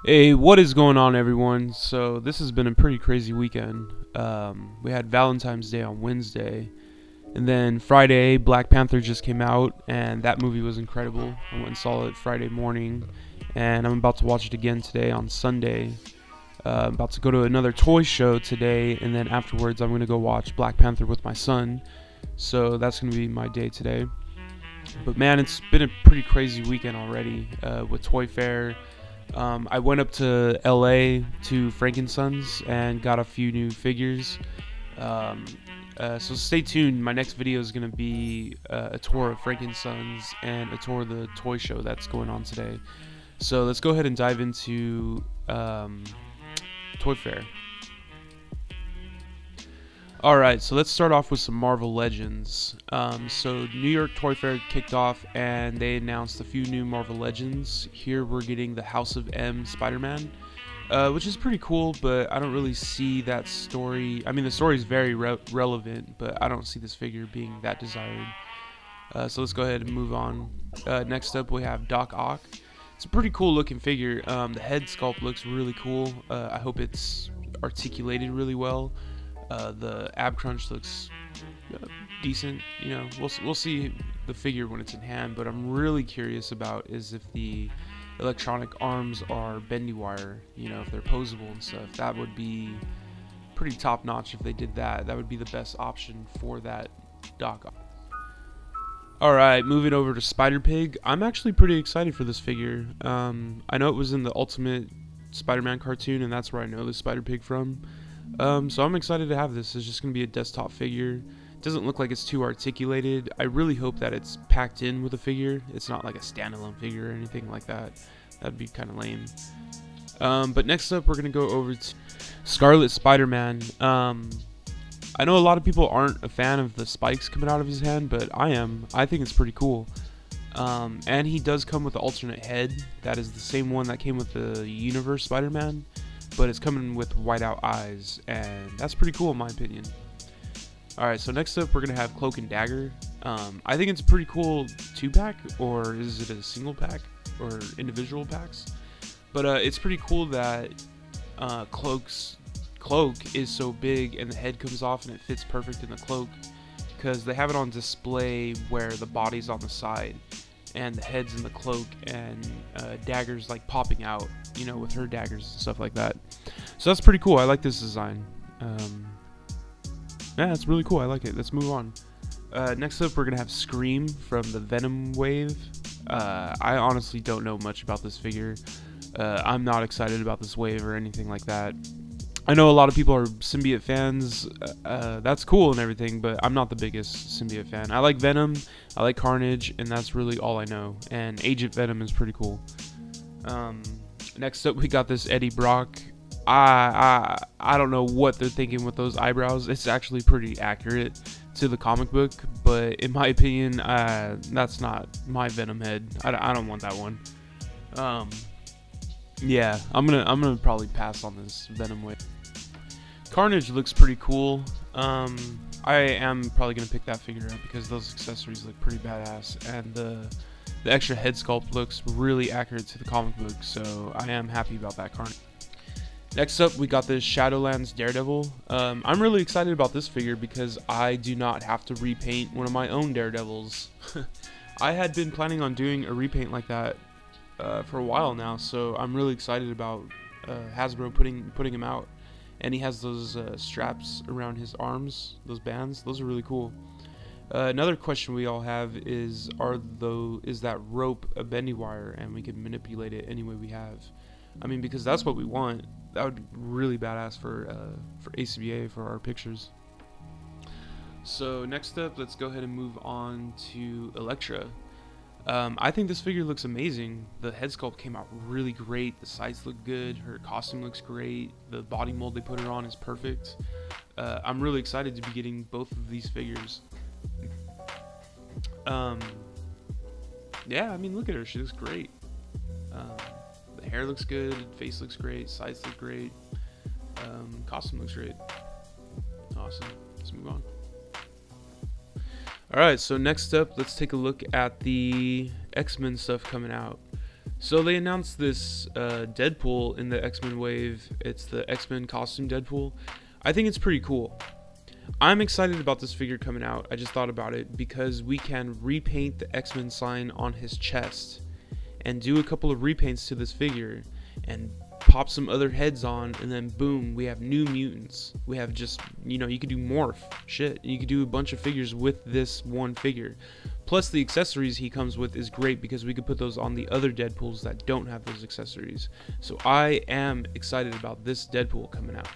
Hey, what is going on, everyone? So this has been a pretty crazy weekend. We had Valentine's Day on Wednesday, and then Friday Black Panther just came out, and that movie was incredible. I went and saw it Friday morning, and I'm about to watch it again today on Sunday. I'm about to go to another toy show today, and then afterwards I'm going to go watch Black Panther with my son. So that's going to be my day today. But man, it's been a pretty crazy weekend already with Toy Fair. I went up to LA to Frankensons and got a few new figures. So stay tuned. My next video is going to be a tour of Frankensons and a tour of the toy show that's going on today. So let's go ahead and dive into Toy Fair. Alright, so let's start off with some Marvel Legends. So New York Toy Fair kicked off and they announced a few new Marvel Legends. Here we're getting the House of M Spider-Man, which is pretty cool, but I don't really see that story. I mean, the story is very relevant, but I don't see this figure being that desired. So let's go ahead and move on. Next up we have Doc Ock. It's a pretty cool looking figure. The head sculpt looks really cool. I hope it's articulated really well. The ab crunch looks decent. You know, we'll see the figure when it's in hand, but I'm really curious about is if the electronic arms are bendy wire, you know, if they're posable and stuff. That would be pretty top notch if they did that. That would be the best option for that Doc. Alright, moving over to Spider-Pig. I'm actually pretty excited for this figure. I know it was in the Ultimate Spider-Man cartoon, and that's where I know the Spider-Pig from. So I'm excited to have this. It's just going to be a desktop figure. It doesn't look like it's too articulated. I really hope that it's packed in with a figure. It's not like a standalone figure or anything like that. That'd be kind of lame. But next up, we're going to go over to Scarlet Spider-Man. I know a lot of people aren't a fan of the spikes coming out of his hand, but I am. I think it's pretty cool. And he does come with the alternate head. That is the same one that came with the Universe Spider-Man, but it's coming with whiteout eyes, and that's pretty cool in my opinion. Alright, so next up we're going to have Cloak and Dagger. I think it's a pretty cool 2-pack, or is it a single pack, or individual packs? But it's pretty cool that Cloak is so big and the head comes off and it fits perfect in the cloak, because they have it on display where the body's on the side and the head's in the cloak, and Dagger's like popping out, you know, with her daggers and stuff like that. So that's pretty cool. I like this design. Yeah, it's really cool. I like it. Let's move on. Next up, we're gonna have Scream from the Venom wave. I honestly don't know much about this figure. I'm not excited about this wave or anything like that. I know a lot of people are symbiote fans. That's cool and everything, but I'm not the biggest symbiote fan. I like Venom, I like Carnage, and that's really all I know. And Agent Venom is pretty cool. Next up, we got this Eddie Brock. I don't know what they're thinking with those eyebrows. It's actually pretty accurate to the comic book, but in my opinion, that's not my Venom head. I don't want that one. Yeah, I'm gonna probably pass on this Venom wave. Carnage looks pretty cool. I am probably gonna pick that figure up because those accessories look pretty badass, and the extra head sculpt looks really accurate to the comic book, so I am happy about that Carnage. Next up, we got this Shadowlands Daredevil. I'm really excited about this figure because I do not have to repaint one of my own Daredevils. I had been planning on doing a repaint like that for a while now, so I'm really excited about Hasbro putting him out. And he has those straps around his arms, those bands. Those are really cool. Another question we all have is, is that rope a bendy wire and we can manipulate it any way we have? I mean, because that's what we want. That would be really badass for ACBA, for our pictures. So next up, let's go ahead and move on to Elektra. I think this figure looks amazing. The head sculpt came out really great. The sides look good. Her costume looks great. The body mold they put her on is perfect. I'm really excited to be getting both of these figures. Yeah, I mean, look at her. She looks great. The hair looks good. Face looks great. Sides look great. Costume looks great. Awesome. Let's move on. Alright, so next up, let's take a look at the XMen stuff coming out. So they announced this Deadpool in the X-Men wave. It's the X-Men costume Deadpool. I think it's pretty cool. I'm excited about this figure coming out. I just thought about it because we can repaint the X-Men sign on his chest and do a couple of repaints to this figure and pop some other heads on, and then boom, we have New Mutants. We have just, you know, you could do morph shit. You could do a bunch of figures with this one figure. Plus the accessories he comes with is great because we could put those on the other Deadpools that don't have those accessories. So I am excited about this Deadpool coming out.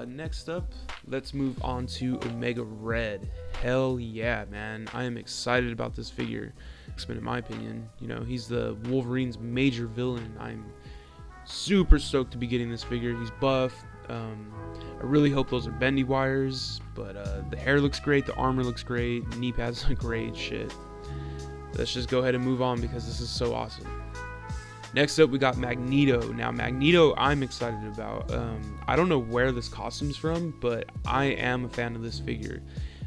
Next up, let's move on to Omega Red. Hell yeah, man. I am excited about this figure. X-Men, in my opinion. You know, he's the Wolverine's major villain. I'm super stoked to be getting this figure. He's buff. I really hope those are bendy wires, but the hair looks great, the armor looks great, knee pads look great. Shit. Let's just go ahead and move on because this is so awesome. Next up, we got Magneto. Now, Magneto, I'm excited about. I don't know where this costume's from, but I am a fan of this figure.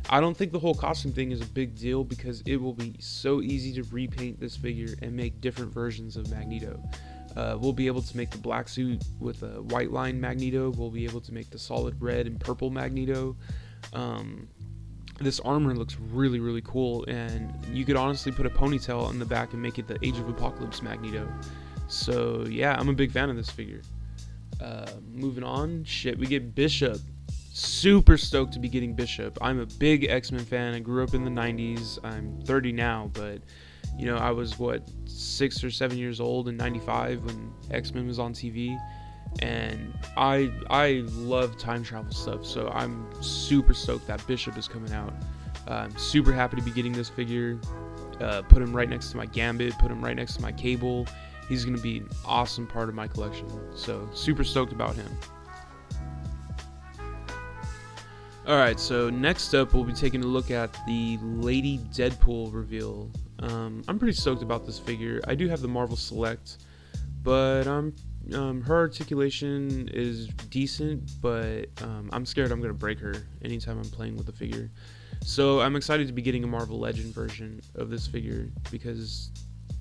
I don't think the whole costume thing is a big deal because it will be so easy to repaint this figure and make different versions of Magneto. We'll be able to make the black suit with a white line Magneto. We'll be able to make the solid red and purple Magneto. This armor looks really, really cool, and you could honestly put a ponytail on the back and make it the Age of Apocalypse Magneto. So yeah, I'm a big fan of this figure. Moving on, shit, we get Bishop. Super stoked to be getting Bishop. I'm a big X-Men fan. I grew up in the 90s. I'm 30 now, but you know, I was what, 6 or 7 years old in 95 when X-Men was on TV, and I love time travel stuff, so I'm super stoked that Bishop is coming out. I'm super happy to be getting this figure. Put him right next to my Gambit, put him right next to my Cable. He's going to be an awesome part of my collection, so super stoked about him. Alright, so next up we'll be taking a look at the Lady Deadpool reveal. I'm pretty stoked about this figure. I do have the Marvel Select, but her articulation is decent, but I'm scared I'm going to break her anytime I'm playing with the figure. So I'm excited to be getting a Marvel Legend version of this figure because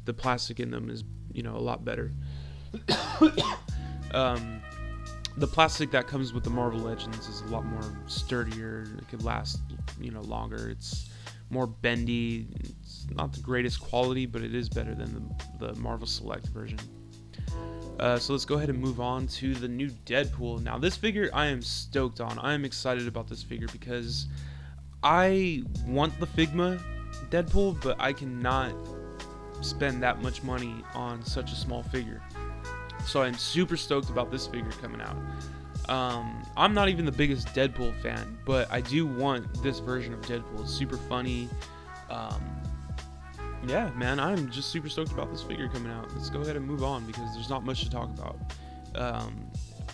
the plastic in them is, you know, a lot better. The plastic that comes with the Marvel Legends is a lot more sturdier. It could last, you know, longer. It's more bendy. It's not the greatest quality, but it is better than the Marvel Select version. So let's go ahead and move on to the new Deadpool. Now, this figure I am stoked on. I am excited about this figure because I want the Figma Deadpool, but I cannot spend that much money on such a small figure. So I'm super stoked about this figure coming out. I'm not even the biggest Deadpool fan, but I do want this version of Deadpool. It's super funny. Yeah, man, I'm just super stoked about this figure coming out. Let's go ahead and move on because there's not much to talk about.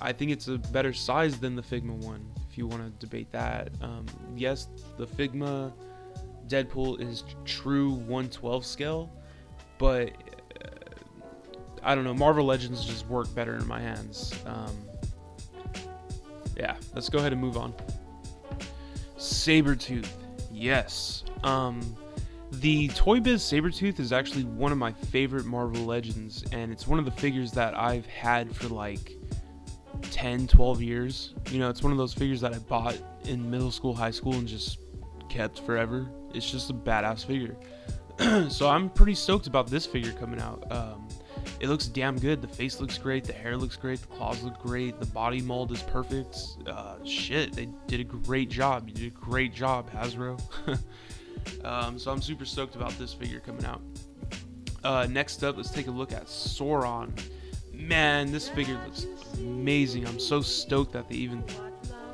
I think it's a better size than the Figma one, if you want to debate that. Yes, the Figma Deadpool is true 1/12 scale, but I don't know, Marvel Legends just work better in my hands. Yeah, let's go ahead and move on. Sabretooth, yes. The Toy Biz Sabretooth is actually one of my favorite Marvel Legends, and it's one of the figures that I've had for like 10, 12 years. You know, it's one of those figures that I bought in middle school, high school, and just kept forever. It's just a badass figure. So I'm pretty stoked about this figure coming out. It looks damn good. The face looks great. The hair looks great. The claws look great. The body mold is perfect. Shit, they did a great job. You did a great job, Hasbro. So I'm super stoked about this figure coming out. Next up, let's take a look at Sauron. Man, this figure looks amazing. I'm so stoked that they even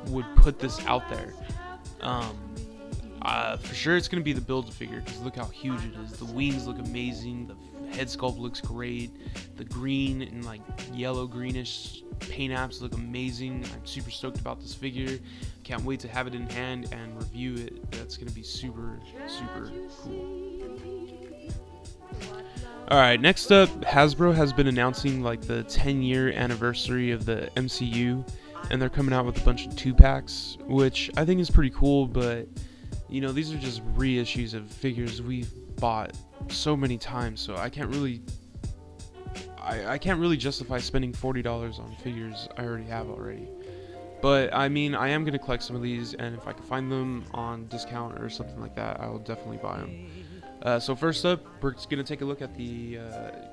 would put this out there. For sure it's going to be the Build-A-Figure because look how huge it is. The wings look amazing. The head sculpt looks great. The green and like yellow greenish paint apps look amazing. I'm super stoked about this figure. Can't wait to have it in hand and review it. That's going to be super, super cool. Alright, next up, Hasbro has been announcing like the 10-year anniversary of the MCU, and they're coming out with a bunch of 2-packs, which I think is pretty cool, but you know, these are just reissues of figures we've bought so many times, so I can't really I can't really justify spending $40 on figures I already have already. But I mean, I am gonna collect some of these, and if I can find them on discount or something like that, I will definitely buy them. So first up, we're gonna take a look at the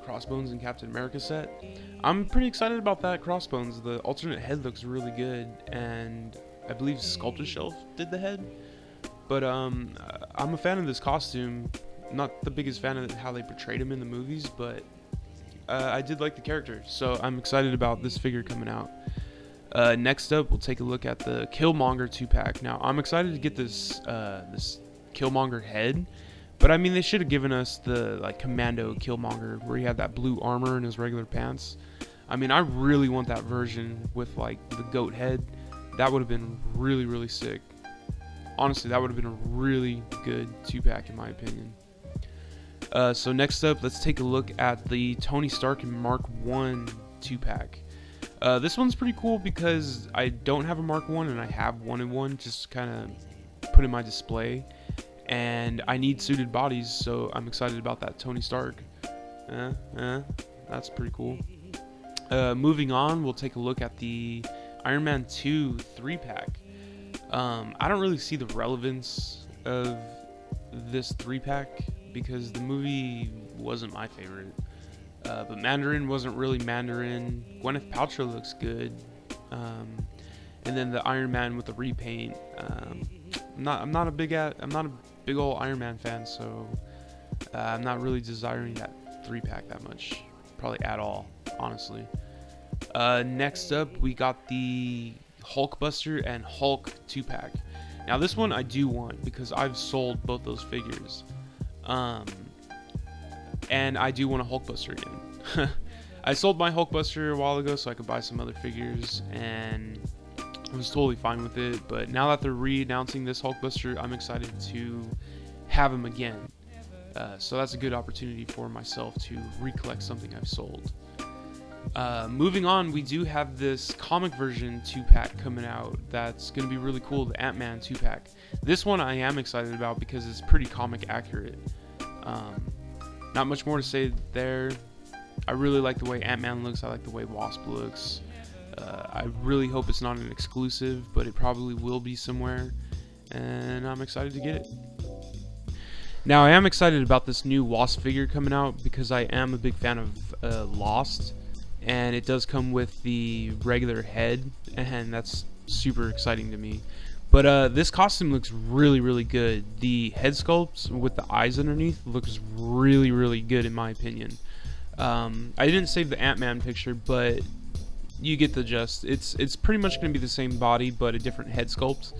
Crossbones and Captain America set. I'm pretty excited about that Crossbones. The alternate head looks really good, and I believe Sculptor Shelf did the head. But I'm a fan of this costume. Not the biggest fan of how they portrayed him in the movies, but I did like the character, so I'm excited about this figure coming out. Next up, we'll take a look at the Killmonger 2-pack. Now, I'm excited to get this this Killmonger head, but I mean, they should have given us the like Commando Killmonger, where he had that blue armor and his regular pants. I mean, I really want that version with like the goat head. That would have been really, really sick. Honestly, that would have been a really good 2-pack in my opinion. So next up, let's take a look at the Tony Stark and Mark 1 2-pack. This one's pretty cool because I don't have a Mark 1 and I have 1 in 1 just kind of put in my display, and I need suited bodies, so I'm excited about that Tony Stark. That's pretty cool. Moving on, we'll take a look at the Iron Man 2 3-pack. I don't really see the relevance of this 3-pack because the movie wasn't my favorite. But Mandarin wasn't really Mandarin. Gwyneth Paltrow looks good. And then the Iron Man with the repaint. I'm not a big old Iron Man fan, so I'm not really desiring that 3-pack that much, probably at all, honestly. Next up, we got the Hulkbuster and Hulk 2-pack. Now this one I do want because I've sold both those figures. And I do want a Hulkbuster again. I sold my Hulkbuster a while ago so I could buy some other figures, and I was totally fine with it. But now that they're re-announcing this Hulkbuster, I'm excited to have him again. So that's a good opportunity for myself to recollect something I've sold. Moving on, we do have this comic version 2-pack coming out that's going to be really cool, the Ant-Man 2-pack. This one I am excited about because it's pretty comic accurate. Not much more to say there. I really like the way Ant-Man looks. I like the way Wasp looks. I really hope it's not an exclusive, but it probably will be somewhere, and I'm excited to get it. Now, I am excited about this new Wasp figure coming out because I am a big fan of Lost, and it does come with the regular head, and that's super exciting to me. But this costume looks really, really good. The head sculpt with the eyes underneath looks really, really good in my opinion. I didn't save the Ant-Man picture, but you get the gist. It's pretty much going to be the same body, but a different head sculpt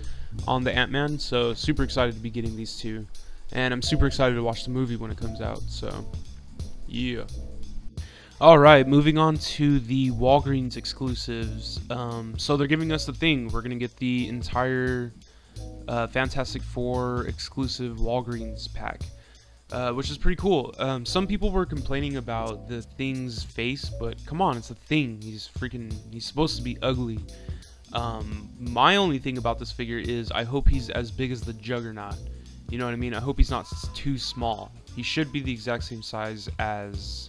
on the Ant-Man. So super excited to be getting these two, and I'm super excited to watch the movie when it comes out. So yeah. Alright, moving on to the Walgreens exclusives. So they're giving us the Thing. We're going to get the entire Fantastic Four exclusive Walgreens pack, which is pretty cool. Some people were complaining about the Thing's face, but come on, it's a Thing. He's supposed to be ugly. My only thing about this figure is I hope he's as big as the Juggernaut. You know what I mean? I hope he's not too small. He should be the exact same size as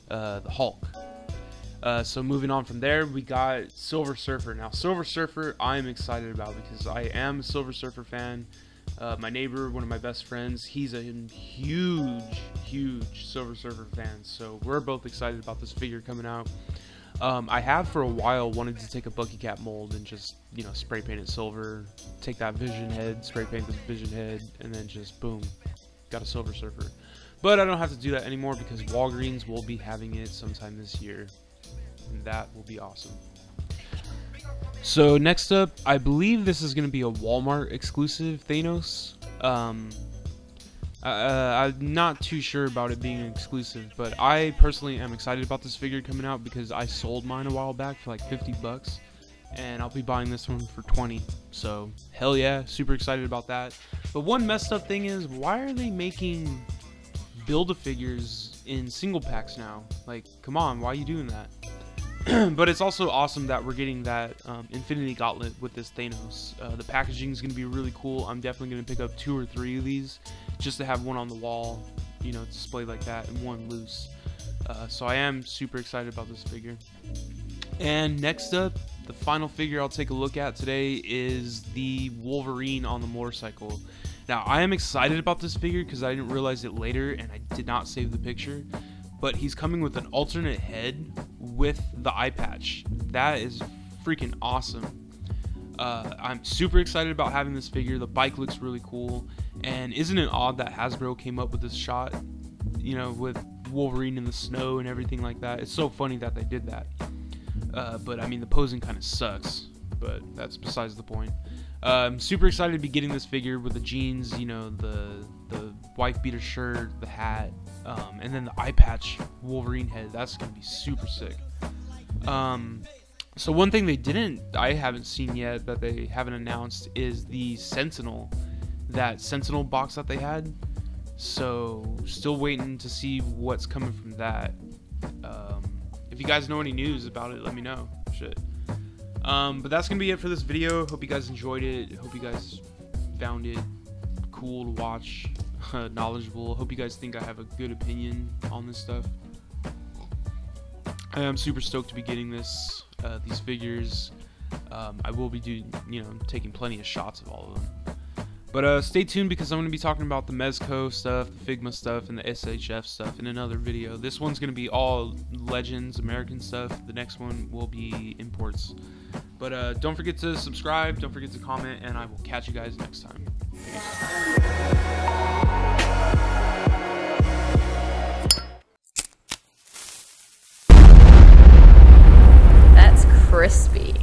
the Hulk. So moving on from there, we got Silver Surfer. Now Silver Surfer I'm excited about because I am a Silver Surfer fan. My neighbor, one of my best friends, he's a huge Silver Surfer fan, so we're both excited about this figure coming out. I have for a while wanted to take a Bucky Cat mold and just, you know, spray paint it silver, take that Vision head, spray paint the Vision head, and then just boom, got a Silver Surfer. But I don't have to do that anymore because Walgreens will be having it sometime this year, and that will be awesome. So next up, I believe this is going to be a Walmart exclusive Thanos. I'm not too sure about it being exclusive, but I personally am excited about this figure coming out because I sold mine a while back for like 50 bucks, and I'll be buying this one for 20. So hell yeah, super excited about that. But one messed up thing is, why are they making Build-A-Figures in single packs now? Like, come on, why are you doing that? But it's also awesome that we're getting that Infinity Gauntlet with this Thanos. The packaging is going to be really cool. I'm definitely going to pick up 2 or 3 of these just to have one on the wall, you know, display like that, and one loose. So I am super excited about this figure. And next up, the final figure I'll take a look at today is the Wolverine on the motorcycle. Now, I am excited about this figure because I didn't realize it later and I did not save the picture. But he's coming with an alternate head with the eye patch. That is freaking awesome. I'm super excited about having this figure. The bike looks really cool. And isn't it odd that Hasbro came up with this shot, you know, with Wolverine in the snow and everything like that? It's so funny that they did that. But I mean, the posing kind of sucks, but that's besides the point. I'm super excited to be getting this figure with the jeans, you know, the wife beater shirt, the hat, and then the eye patch Wolverine head. That's gonna be super sick. So one thing I haven't seen yet, that they haven't announced, is the Sentinel, that Sentinel box that they had. So still waiting to see what's coming from that. If you guys know any news about it, let me know. Shit. But that's gonna be it for this video. Hope you guys enjoyed it. Hope you guys found it cool to watch, knowledgeable. Hope you guys think I have a good opinion on this stuff. I am super stoked to be getting these figures. I will be taking plenty of shots of all of them. But stay tuned, because I'm going to be talking about the Mezco stuff, the Figma stuff, and the SHF stuff in another video. This one's going to be all Legends, American stuff. The next one will be imports. But don't forget to subscribe, don't forget to comment, and I will catch you guys next time. That's crispy.